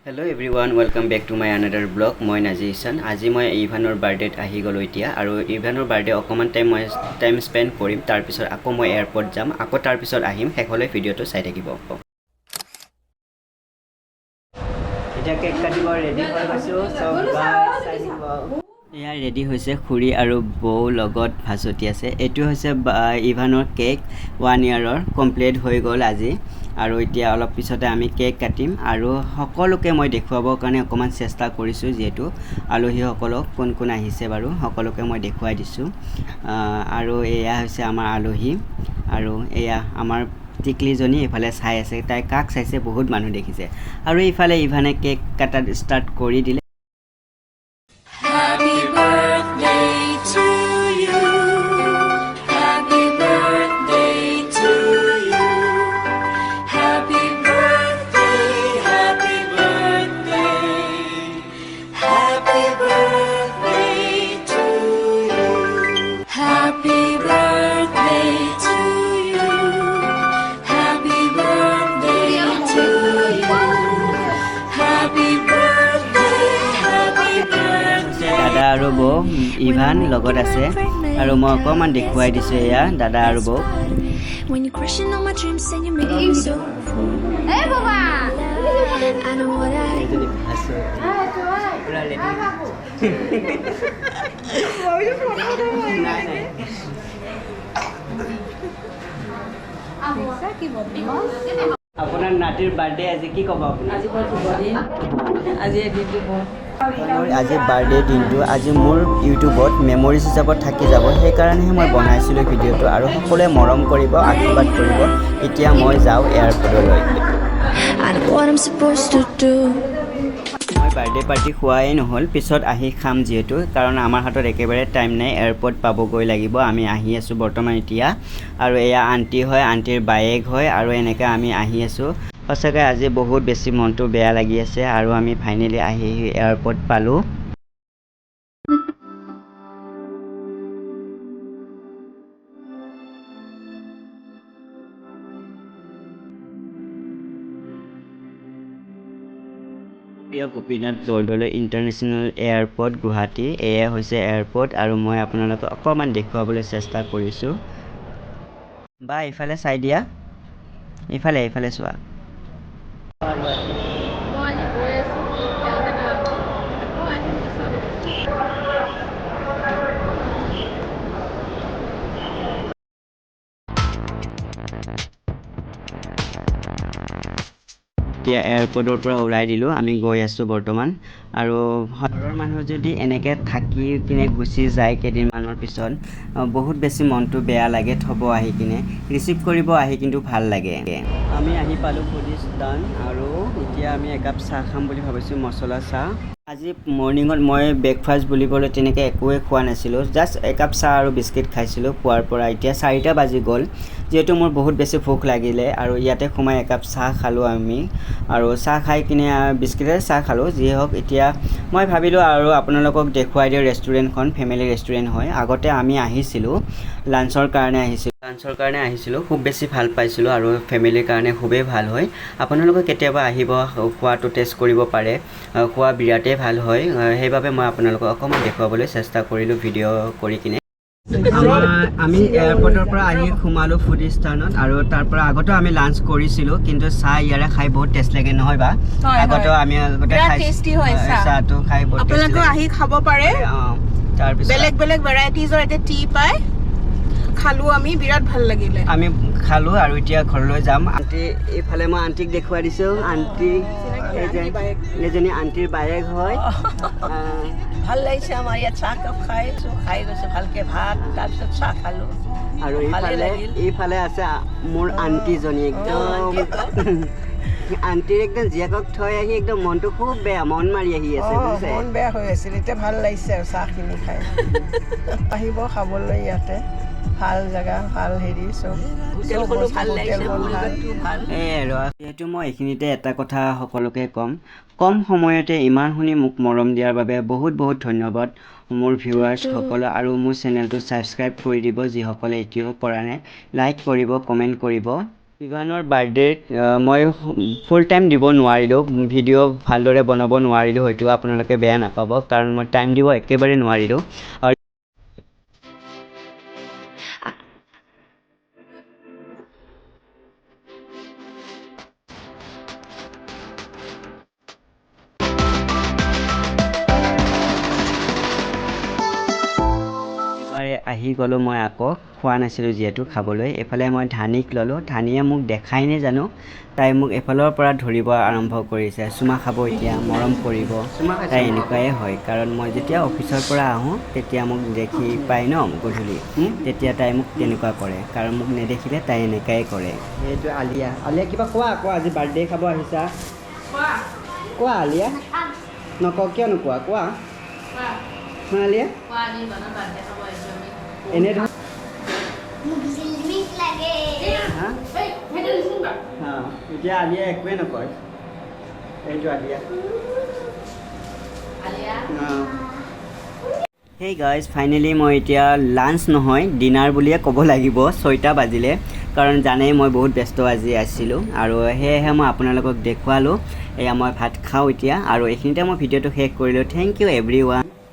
Hello everyone, welcome back to my another vlog. Moi Najiishaan. Aji moi Ivanor birthday ahi golo etia aru Ivanor birthday okoman time spend korim tar pisor ako moi airport jam ako tar pisor ahim hekhole video to sai thakibo. Eta cake katibo ready hoi gaisu sob guys sai thakibo. এয়া ready হৈছে খুৰী আৰু বৌ লগত ভাজতি আছে এটো হৈছে ইভানৰ cake 1 ইয়াৰৰ complete হৈ গল আজি আৰু এতিয়া অলপ পিছতে আমি কেক কাটিম আৰু সকলোকে মই দেখুৱাবৰ কাৰণে অকমান চেষ্টা কৰিছো যেহেতু আলহী সকলক কোন কোন আহিছে বাৰু সকলোকে মই দেখুৱাই দিছো আৰু এয়া হৈছে আমাৰ আলহী আৰু এয়া আমাৰ টিকলিজনী এফালে চাই আছে তাই কাক চাইছে বহুত মানুহ দেখিছে আৰু ইফালে ইভানে কেক কাটা ষ্টাৰ্ট কৰি দিলে দাদা আৰু বৌ ইভান লগত আছে আৰু মই অকমান দেখুৱাই দিছো এয়া দাদা আৰু বৌ When you're crushing on my dreams and you're making me so Hey baba I know what I আপোনাৰ নাতিৰ বাৰ্থডে আজি কি ক'ব আপুনি আজি আজি দিনটো আজি বাৰ্থডে দিনটো আজি মোৰ ইউটিউবত মেমৰিজ হিচাপত থাকি যাব সেই কাৰণেহে মই বনাইছিলোঁ ভিডিঅ'টো আৰু সকলোৱে মৰম কৰিব আশীৰ্বাদ কৰিব এতিয়া মই যাওঁ এয়াৰপৰ্টলৈ মই বাৰ্থডে পাৰ্টি খোৱাই নহ'ল পিছত আহি খাম যিহেতু কাৰণ আমাৰ হাতত একেবাৰে টাইম নাই এয়াৰপৰ্ট পাবগৈ লাগিব আমি আহি আছোঁ বৰ্তমান এতিয়া আৰু এয়া আন্টি হয় আন্টিৰ বায়েক হয় আৰু এনেকৈ আমি আহি আছোঁ সঁচাকৈ আজি বহুত বেছি মনটো বেয়া লাগি আছে আৰু আমি ফাইনেলি আহি এয়াৰপৰ্ট পালোঁ গোপীনাথ বৰদলৈ ইণ্টাৰনেশ্যনেল এয়াৰপৰ্ট গুৱাহাটী এয়া হৈছে এয়াৰপৰ্ট আৰু মই আপোনালোকক অকণমান দেখুৱাবলৈ চেষ্টা কৰিছোঁ বা ইফালে চাই দিয়া ইফালে চোৱা এতিয়া এয়াৰপৰ্টৰ পৰা ওলাই দিলোঁ আমি গৈ আছোঁ বৰ্তমান আৰু ঘৰৰ মানুহ যদি এনেকৈ থাকি কিনে গুচি যায় কেইদিনমানৰ পিছত বহুত বেছি মনটো বেয়া লাগে থ'ব আহি কিনে ৰিচিভ কৰিব আহি কিন্তু ভাল লাগে আমি আহি পালোঁ ভূদিস্থান আৰু এতিয়া আমি একাপ চাহ খাম বুলি ভাবিছোঁ মছলা চাহ আজি মৰ্ণিঙত মই ব্ৰেকফাষ্ট বুলিবলৈ তেনেকৈ একোৱে খোৱা নাছিলোঁ জাষ্ট একাপ চাহ আৰু বিস্কিট খাইছিলোঁ পুৱাৰ পৰা এতিয়া 4টা বাজি গ'ল যিহেতু মোৰ বহুত বেছি ভোক লাগিলে আৰু ইয়াতে সোমাই একাপ চাহ খালোঁ আমি আৰু চাহ খাই কিনে বিস্কিটেৰে চাহ খালোঁ যি হওক এতিয়া মই ভাবিলোঁ আৰু আপোনালোকক দেখুৱাই দিওঁ ৰেষ্টুৰেণ্টখন ফেমিলি ৰেষ্টুৰেণ্ট হয় আগতে আমি আহিছিলোঁ লাঞ্চৰ কাৰণে আহিছিলোঁ খুব বেছি ভাল পাইছিলোঁ আৰু ফেমিলিৰ কাৰণে খুবেই ভাল হয় আপোনালোকে কেতিয়াবা আহিব খোৱাটো টেষ্ট কৰিব পাৰে খোৱা বিৰাটেই ভাল হয় সেইবাবে মই আপোনালোকক অকণমান দেখুৱাবলৈ চেষ্টা কৰিলোঁ ভিডিঅ' কৰি কিনে আমি এয়াৰপৰ্টৰ পৰা আহি সোমালোঁ ফুডিস্থানত আৰু তাৰ পৰা আগতেও আমি লাঞ্চ কৰিছিলোঁ কিন্তু চাহ ইয়াৰে খাই বহুত টেষ্ট লাগে নহয় বা আগতেও আমি চাহটো খাই বহুত আপোনালোকে আহি খাব পাৰে তাৰপিছত বেলেগ ভেৰাইটিজৰ এটা টি পায় খালোঁ আমি বিৰাট ভাল লাগিলে আমি খালোঁ আৰু এতিয়া ঘৰলৈ যাম আন্টি এইফালে মই আন্টিক দেখুৱাই দিছোঁ আন্টি এজনী আন্টিৰ বায়েক হয় ভাল লাগিছে আমাৰ ইয়াত চাহ কাপ খাই গৈছে ভালকৈ ভাত তাৰপিছত চাহ খালোঁ আৰু এইফালে আছে মোৰ আন্টিজনী একদম আন্টিৰ একদম জীয়েকক থৈ আহি একদম মনটো খুব বেয়া মন মাৰি আহি আছে মন বেয়া হৈ আছিল এতিয়া ভাল লাগিছে আৰু চাহখিনি খাই আহিব খাবলৈ ইয়াতে ভাল জেগা ভাল হেৰি চব যিহেতু মই এইখিনিতে এটা কথা সকলোকে কম সময়তে ইমান শুনি মোক মৰম দিয়াৰ বাবে বহুত ধন্যবাদ মোৰ ভিউৱাৰ্ছ সকল আৰু মোৰ চেনেলটো ছাবস্ক্ৰাইব কৰি দিব যিসকলে এতিয়াও কৰা নাই লাইক কৰিব কমেণ্ট কৰিব ইভানৰ বাৰ্থডেত মই ফুল টাইম দিব নোৱাৰিলোঁ, ভিডিঅ' ভালদৰে বনাব নোৱাৰিলোঁ, হয়তো আপোনালোকে বেয়া নাপাব কাৰণ মই টাইম দিব একেবাৰে নোৱাৰিলোঁ। আৰু আহি গ'লোঁ মই আকৌ, খোৱা নাছিলোঁ যিহেতু খাবলৈ। এইফালে মই ধানীক ল'লোঁ, ধানীয়ে মোক দেখাই নে জানো তাই মোক এফালৰ পৰা ধৰিব আৰম্ভ কৰিছে, চুমা খাব এতিয়া, মৰম কৰিব। তাই এনেকুৱাই হয়, কাৰণ মই যেতিয়া অফিচৰ পৰা আহোঁ তেতিয়া মোক দেখি পায় ন গধূলি, তেতিয়া তাই মোক তেনেকুৱা কৰে, কাৰণ মোক নেদেখিলে তাই এনেকুৱাই কৰে। সেইটো আলিয়া, আলিয়া কিবা কোৱা আকৌ, আজি বাৰ্থডে খাব আহিছা, কোৱা আলিয়া, নকওঁ কিয় নোকোৱা, কোৱা আলিয়া। এনে ধৰ এতিয়া আলিয়া একোৱে নকয়, এইটো আলিয়া। হেই গাইজ, ফাইনেলি মই এতিয়া লাঞ্চ নহয় ডিনাৰ বুলিয়ে ক'ব লাগিব, 6টা বাজিলে, কাৰণ জানেই মই বহুত ব্যস্ত আজি আছিলোঁ, আৰু সেয়েহে মই আপোনালোকক দেখুৱালোঁ। এয়া মই ভাত খাওঁ এতিয়া, আৰু এইখিনিতে মই ভিডিঅ'টো শেষ কৰিলোঁ। Thank you everyone.